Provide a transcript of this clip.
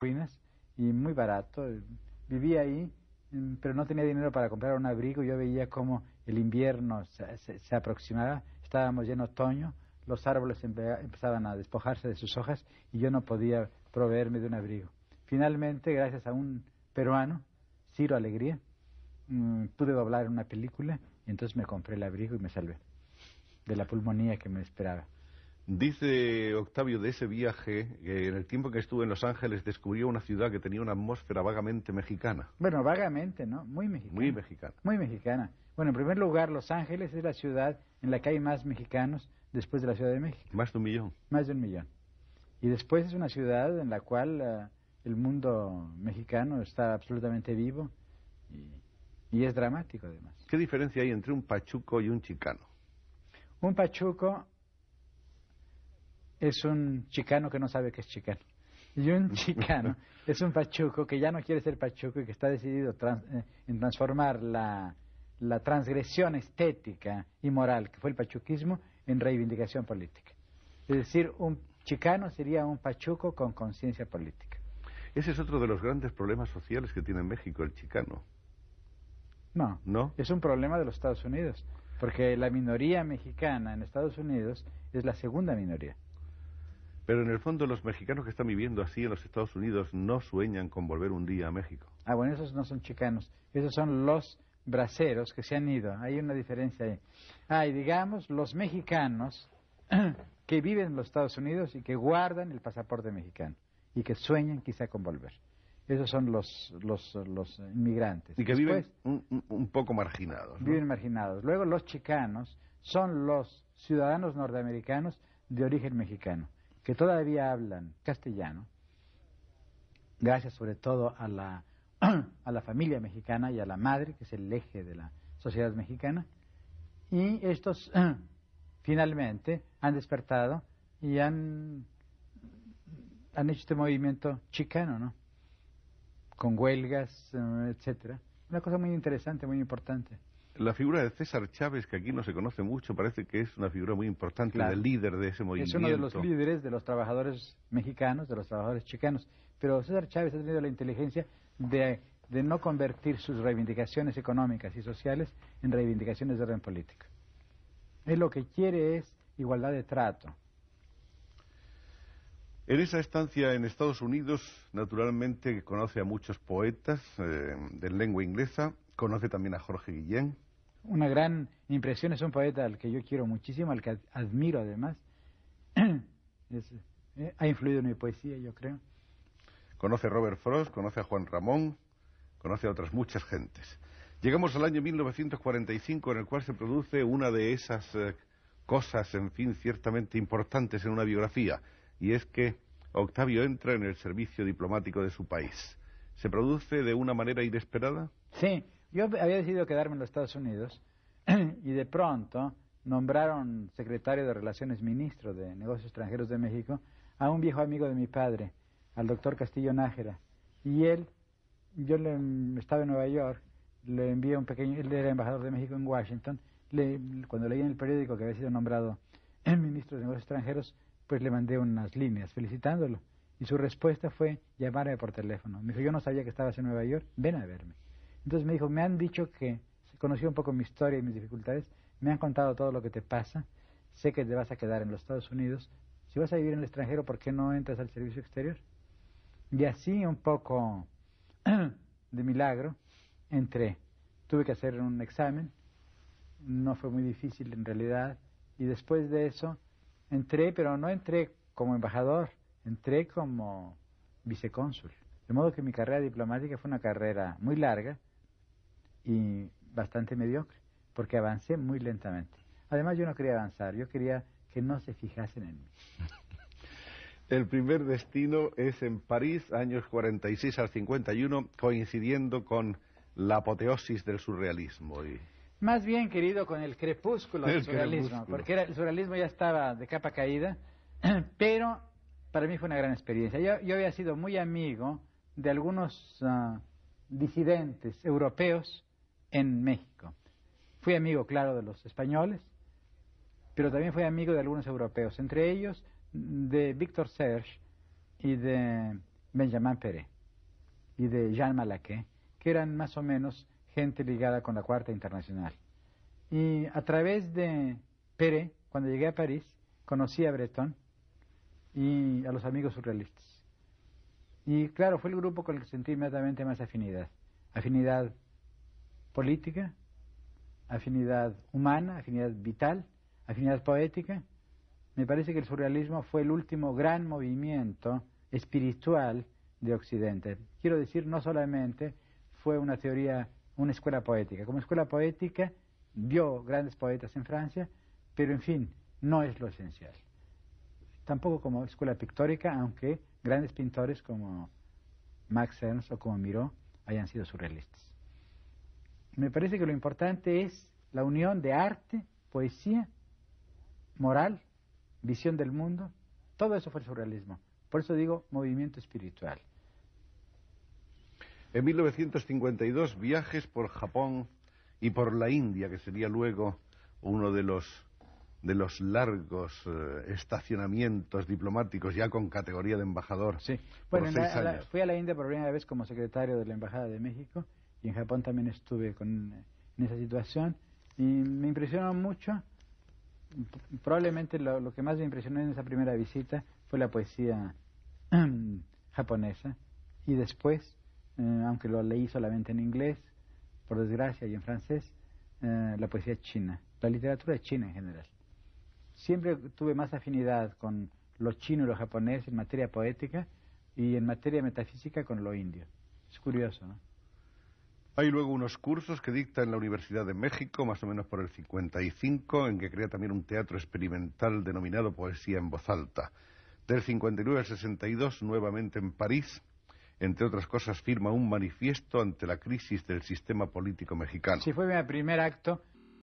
ruinas y muy barato. Vivía ahí, pero no tenía dinero para comprar un abrigo. Yo veía cómo el invierno se aproximaba, estábamos ya en otoño, los árboles empezaban a despojarse de sus hojas y yo no podía proveerme de un abrigo. Finalmente, gracias a un peruano, Ciro Alegría, pude doblar una película y entonces me compré el abrigo y me salvé de la pulmonía que me esperaba. Dice Octavio de ese viaje que en el tiempo que estuvo en Los Ángeles descubrió una ciudad que tenía una atmósfera vagamente mexicana. Bueno, vagamente, ¿no? Muy mexicana. Muy mexicana. Muy mexicana. Bueno, en primer lugar, Los Ángeles es la ciudad en la que hay más mexicanos después de la Ciudad de México. Más de 1 millón. Más de 1 millón. Y después es una ciudad en la cual el mundo mexicano está absolutamente vivo y es dramático además. ¿Qué diferencia hay entre un pachuco y un chicano? Un pachuco es un chicano que no sabe que es chicano. Y un chicano es un pachuco que ya no quiere ser pachuco y que está decidido en transformar la transgresión estética y moral que fue el pachuquismo en reivindicación política. Es decir, un chicano sería un pachuco con conciencia política. Ese es otro de los grandes problemas sociales que tiene México, el chicano. No, ¿No? Es un problema de los Estados Unidos, porque la minoría mexicana en Estados Unidos es la segunda minoría. Pero en el fondo los mexicanos que están viviendo así en los Estados Unidos no sueñan con volver un día a México. Ah, bueno, esos no son chicanos, esos son los braceros que se han ido, hay una diferencia ahí. Ah, y digamos, los mexicanos que viven en los Estados Unidos y que guardan el pasaporte mexicano y que sueñan quizá con volver. Esos son los inmigrantes. Y que Después, viven un poco marginados, ¿no? Viven marginados. Luego los chicanos son los ciudadanos norteamericanos de origen mexicano, que todavía hablan castellano, gracias sobre todo a la familia mexicana y a la madre, que es el eje de la sociedad mexicana, y estos finalmente han despertado y han hecho este movimiento chicano, ¿no? Con huelgas, etcétera. Una cosa muy interesante, muy importante. La figura de César Chávez, que aquí no se conoce mucho, parece que es una figura muy importante, Claro. Del líder de ese movimiento. Es uno de los líderes de los trabajadores mexicanos, de los trabajadores chicanos. Pero César Chávez ha tenido la inteligencia de no convertir sus reivindicaciones económicas y sociales en reivindicaciones de orden político. Él lo que quiere es igualdad de trato. En esa estancia en Estados Unidos, naturalmente conoce a muchos poetas de lengua inglesa, conoce también a Jorge Guillén. Una gran impresión, es un poeta al que yo quiero muchísimo, al que admiro además. Ha influido en mi poesía, yo creo. Conoce a Robert Frost, conoce a Juan Ramón, conoce a otras muchas gentes. Llegamos al año 1945, en el cual se produce una de esas cosas, en fin, ciertamente importantes en una biografía, y es que Octavio entra en el servicio diplomático de su país. ¿Se produce de una manera inesperada? Sí, yo había decidido quedarme en los Estados Unidos y de pronto nombraron secretario de Relaciones Ministro de Negocios Extranjeros de México a un viejo amigo de mi padre, al doctor Castillo Nájera. Y yo estaba en Nueva York, le envié él era embajador de México en Washington, cuando leí en el periódico que había sido nombrado ministro de Negocios Extranjeros, pues le mandé unas líneas felicitándolo. Y su respuesta fue llamarme por teléfono. Me dijo, yo no sabía que estabas en Nueva York, ven a verme. Entonces me dijo, me han dicho que se conoció un poco mi historia y mis dificultades, me han contado todo lo que te pasa, sé que te vas a quedar en los Estados Unidos, si vas a vivir en el extranjero, ¿por qué no entras al servicio exterior? Y así, un poco de milagro, entré. Tuve que hacer un examen, no fue muy difícil en realidad, y después de eso entré, pero no entré como embajador, entré como vicecónsul. De modo que mi carrera diplomática fue una carrera muy larga y bastante mediocre, porque avancé muy lentamente. Además, yo no quería avanzar, yo quería que no se fijasen en mí. El primer destino es en París, años 46 al 51, coincidiendo con la apoteosis del surrealismo. Más bien, querido, con el crepúsculo del surrealismo, porque el surrealismo ya estaba de capa caída, pero para mí fue una gran experiencia. Yo había sido muy amigo de algunos disidentes europeos en México. Fui amigo, claro, de los españoles, pero también fui amigo de algunos europeos, entre ellos de Víctor Serge y de Benjamin Pérez y de Jean Malaquais, que eran más o menos gente ligada con la Cuarta Internacional. Y a través de Pérez, cuando llegué a París, conocí a Breton y a los amigos surrealistas. Y claro, fue el grupo con el que sentí inmediatamente más afinidad. Afinidad política, afinidad humana, afinidad vital, afinidad poética. Me parece que el surrealismo fue el último gran movimiento espiritual de Occidente. Quiero decir, no solamente fue una teoría, una escuela poética. Como escuela poética dio grandes poetas en Francia, pero en fin, no es lo esencial. Tampoco como escuela pictórica, aunque grandes pintores como Max Ernst o como Miró hayan sido surrealistas. Me parece que lo importante es la unión de arte, poesía, moral, visión del mundo. Todo eso fue el surrealismo. Por eso digo movimiento espiritual. En 1952, viajes por Japón y por la India, que sería luego uno de los largos estacionamientos diplomáticos, ya con categoría de embajador. Sí. Por Bueno, 6 años. fui a la India por primera vez como secretario de la Embajada de México, y en Japón también estuve en esa situación, y me impresionó mucho. Probablemente lo que más me impresionó en esa primera visita fue la poesía japonesa, y después, aunque lo leí solamente en inglés, por desgracia, y en francés, la poesía china, la literatura china en general. Siempre tuve más afinidad con lo chino y lo japonés en materia poética, y en materia metafísica con lo indio. Es curioso, ¿no? Hay luego unos cursos que dicta en la Universidad de México, más o menos por el 55, en que crea también un teatro experimental denominado Poesía en Voz Alta. Del 59 al 62, nuevamente en París, entre otras cosas, firma un manifiesto ante la crisis del sistema político mexicano. Sí, fue mi primer acto